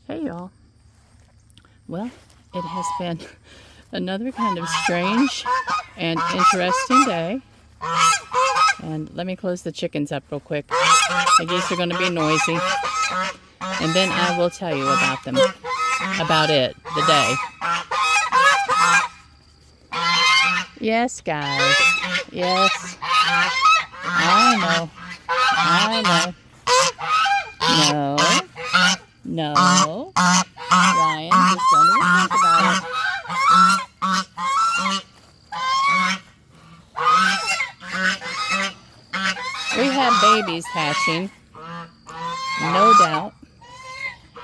Hey y'all. Well, it has been another kind of strange and interesting day. And let me close the chickens up real quick. I guess they're going to be noisy. And then I will tell you about them. About it, the day. Yes, guys. Yes. I know. No. No. Ryan, just don't even think about it. We have babies hatching, no doubt.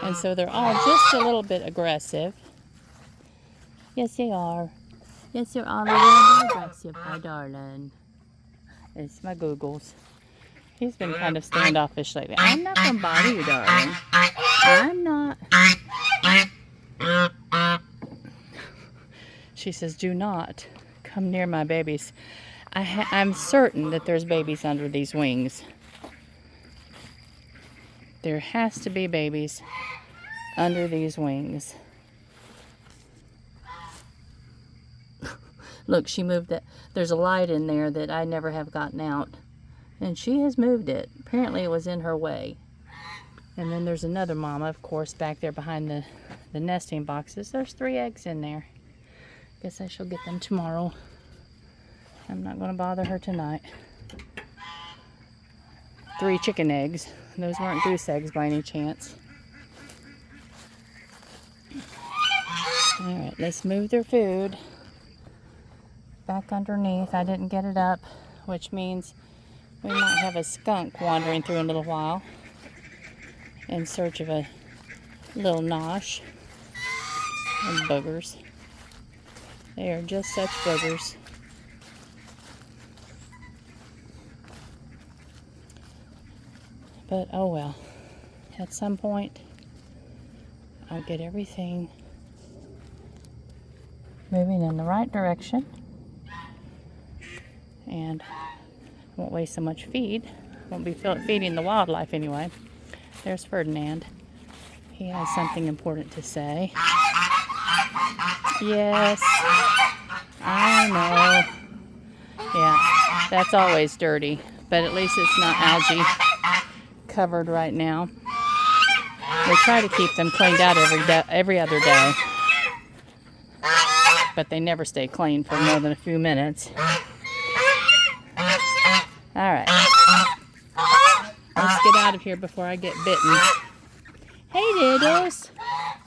And so they're all just a little bit aggressive. Yes, they are. Yes, they're all a little bit aggressive, my darling. It's my Googles. He's been kind of standoffish lately. I'm not going to bother you, darling. I'm not. She says, do not come near my babies. I'm certain that there's babies under these wings. There has to be babies under these wings. Look, she moved it. There's a light in there that I never have gotten out. And she has moved it. Apparently it was in her way. And then there's another mama, of course, back there behind the nesting boxes. There's 3 eggs in there. Guess I shall get them tomorrow. I'm not going to bother her tonight. 3 chicken eggs. Those weren't goose eggs by any chance. Alright, let's move their food back underneath. I didn't get it up, which means we might have a skunk wandering through in a little while in search of a little nosh and boogers. They are just such boogers. But oh well, at some point I'll get everything moving in the right direction and won't waste so much feed. Won't be feeding the wildlife anyway. There's Ferdinand. He has something important to say. Yes, I know. Yeah, that's always dirty, but at least it's not algae covered right now. We try to keep them cleaned out every other day, but they never stay clean for more than a few minutes. All right, let's get out of here before I get bitten. Hey, diddles.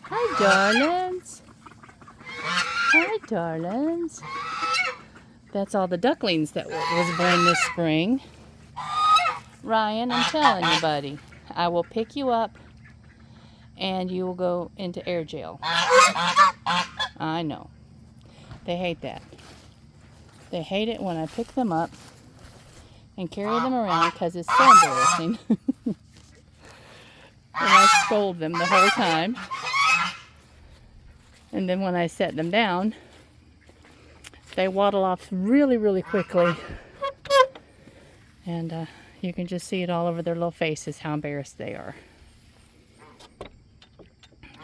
Hi, darlings. Hi, darlings. That's all the ducklings that was born this spring. Ryan, I'm telling you, buddy, I will pick you up and you will go into air jail. I know. They hate that. They hate it when I pick them up and carry them around because it's so embarrassing. And I scold them the whole time. And then when I set them down, they waddle off really, really quickly. And you can just see it all over their little faces, how embarrassed they are.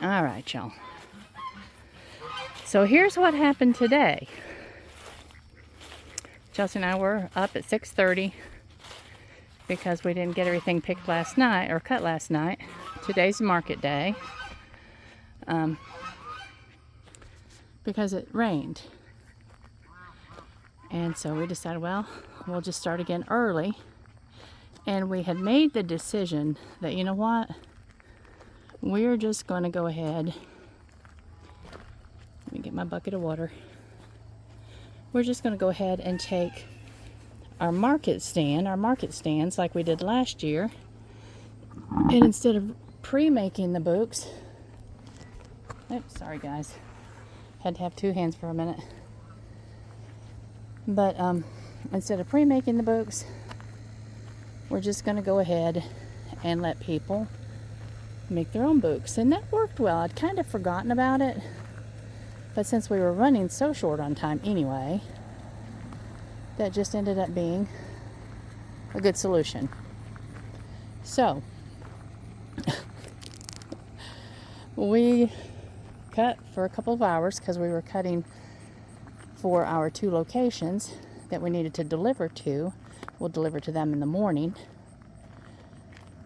All right, y'all. So here's what happened today. Chelsea and I were up at 6:30 because we didn't get everything picked last night, or cut last night. Today's market day. Because it rained. And so we decided, well, we'll just start again early. And we had made the decision that, you know what? We're just going to go ahead. Let me get my bucket of water. We're just going to go ahead and take our market stands like we did last year. And instead of pre-making the books, oops, sorry guys. Had to have 2 hands for a minute. But instead of pre-making the books, we're just going to go ahead and let people make their own books. And that worked well. I'd kind of forgotten about it. But since we were running so short on time anyway, that just ended up being a good solution. So, We cut for a couple of hours because we were cutting for our 2 locations that we needed to deliver to. We'll deliver to them in the morning.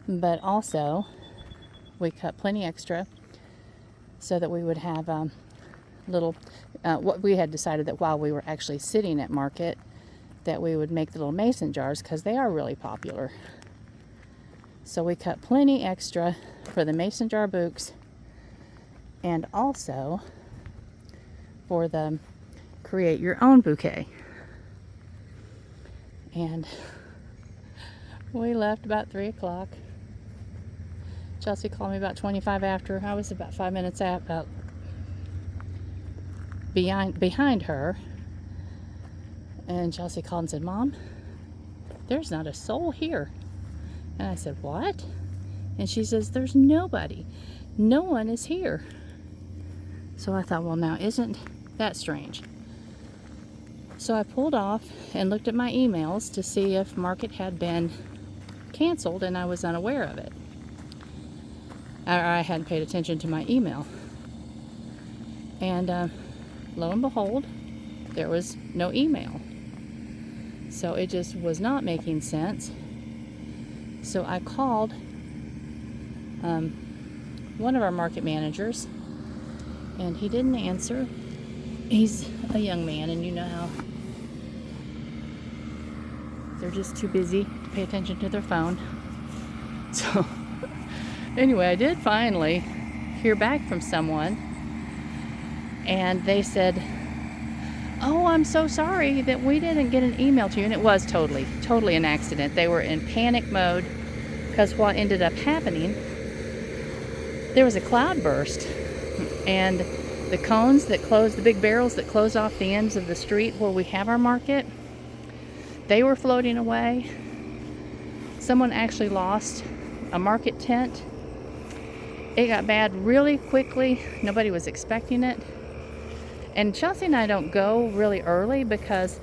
But also, we cut plenty extra so that we would have little, what we had decided that while we were actually sitting at market, that we would make the little mason jars because they are really popular. So we cut plenty extra for the mason jar bouquets and also for the create your own bouquet. And we left about 3 o'clock. Chelsea called me about 25 after. I was about 5 minutes behind her. And Chelsea called and said, "Mom, there's not a soul here." And I said, "What?" And she says, "There's nobody. No one is here." So I thought, well, now isn't that strange? So I pulled off and looked at my emails to see if market had been canceled, and I was unaware of it. I hadn't paid attention to my email. And lo and behold, there was no email. So it just was not making sense. So I called one of our market managers, and he didn't answer. He's a young man, and you know how they're just too busy to pay attention to their phone. So anyway, I did finally hear back from someone, and they said, "Oh, I'm so sorry that we didn't get an email to you." And it was totally an accident. They were in panic mode because what ended up happening, there was a cloud burst, and the cones that close, the big barrels that close off the ends of the street where we have our market, they were floating away. Someone actually lost a market tent. It got bad really quickly. Nobody was expecting it. And Chelsea and I don't go really early because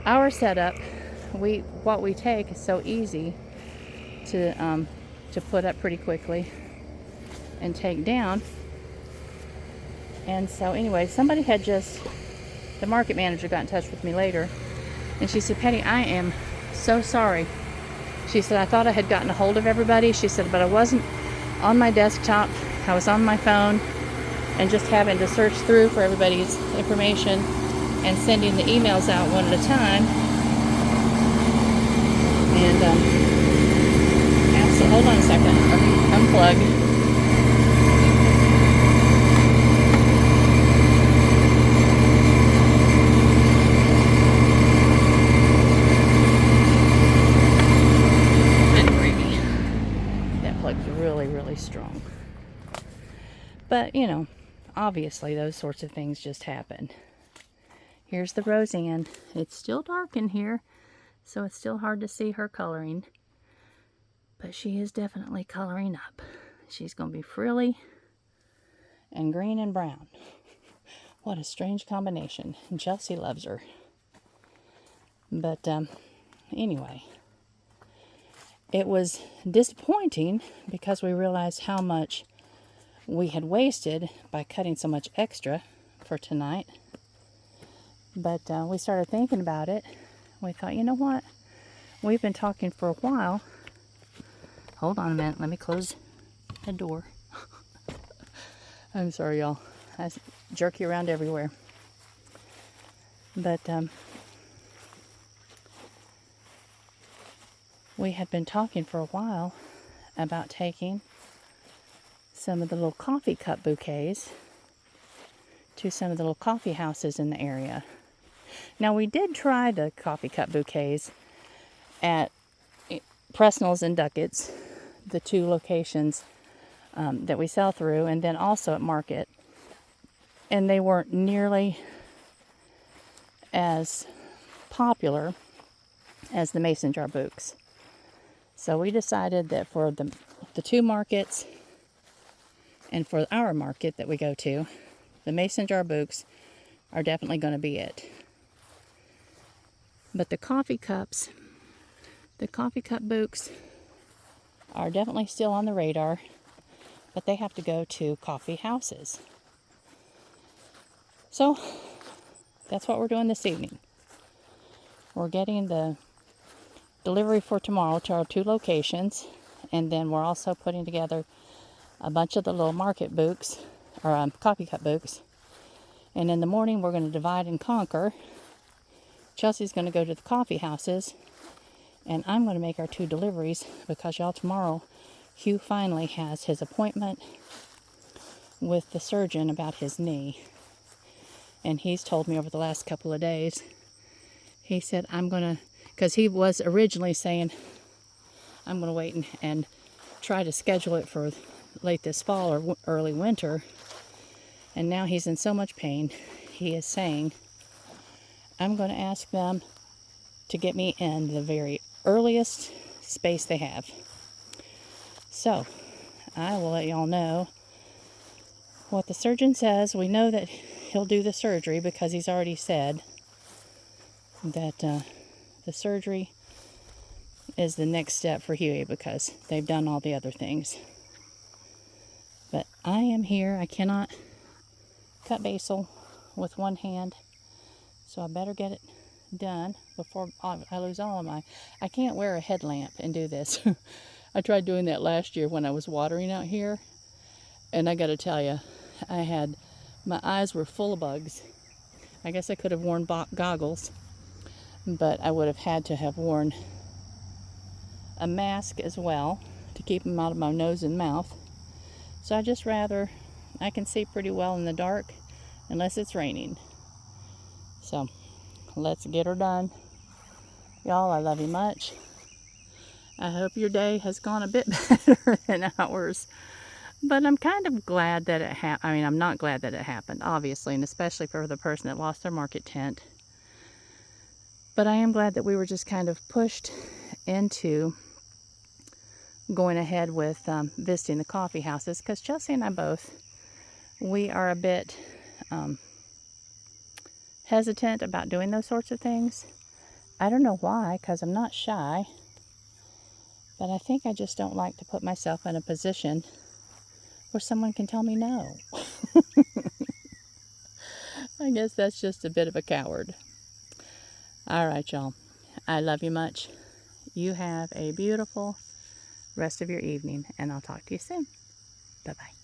our setup, what we take is so easy to put up pretty quickly and take down. And so anyway, the market manager got in touch with me later, and she said, "Patty, I am so sorry." She said, "I thought I had gotten a hold of everybody." She said, "But I wasn't on my desktop. I was on my phone and just having to search through for everybody's information and sending the emails out one at a time." And hold on a second. Let me unplug. Really strong. But you know, obviously those sorts of things just happen. Here's the Roseanne. It's still dark in here, so it's still hard to see her coloring, but she is definitely coloring up. She's going to be frilly and green and brown. What a strange combination, and Chelsea loves her. But anyway, it was disappointing because we realized how much we had wasted by cutting so much extra for tonight. But we started thinking about it. We thought, you know what? We've been talking for a while. Hold on a minute. Let me close the door. I'm sorry, y'all. I jerk you around everywhere. But we had been talking for a while about taking some of the little coffee cup bouquets to some of the little coffee houses in the area. Now, we did try the coffee cup bouquets at Presnell's and Duckett's, the 2 locations that we sell through, and then also at Market. And they weren't nearly as popular as the mason jar bouquets. So we decided that for the 2 markets and for our market that we go to, the mason jar bouquets are definitely going to be it. But the coffee cup bouquets are definitely still on the radar. but they have to go to coffee houses. So that's what we're doing this evening. We're getting the delivery for tomorrow to our 2 locations, and then we're also putting together a bunch of the little market books, or coffee cup books. And in the morning, we're going to divide and conquer. Chelsea's going to go to the coffee houses, and I'm going to make our 2 deliveries because, y'all, tomorrow Hugh finally has his appointment with the surgeon about his knee. And he's told me over the last couple of days, he said, I'm going to, because he was originally saying, I'm going to wait and try to schedule it for late this fall or early winter. And now he's in so much pain, he is saying, I'm going to ask them to get me in the very earliest space they have. So, I will let y'all know what the surgeon says. We know that he'll do the surgery because he's already said that the surgery is the next step for Huey because they've done all the other things. But I am here. I cannot cut basil with one hand, so I better get it done before I lose all of my... I can't wear a headlamp and do this. I tried doing that last year when I was watering out here, and I gotta tell you, my eyes were full of bugs. I guess I could have worn goggles, but I would have had to have worn a mask as well to keep them out of my nose and mouth. So I can see pretty well in the dark unless it's raining. So let's get her done. Y'all, I love you much. I hope your day has gone a bit better than ours. But I'm kind of glad that it happened. I mean, I'm not glad that it happened, obviously, and especially for the person that lost their market tent. But I am glad that we were just kind of pushed into going ahead with visiting the coffee houses, because Chelsea and I both, we are a bit hesitant about doing those sorts of things. I don't know why, because I'm not shy. But I think I just don't like to put myself in a position where someone can tell me no. I guess that's just a bit of a coward. All right, y'all. I love you much. You have a beautiful rest of your evening, and I'll talk to you soon. Bye-bye.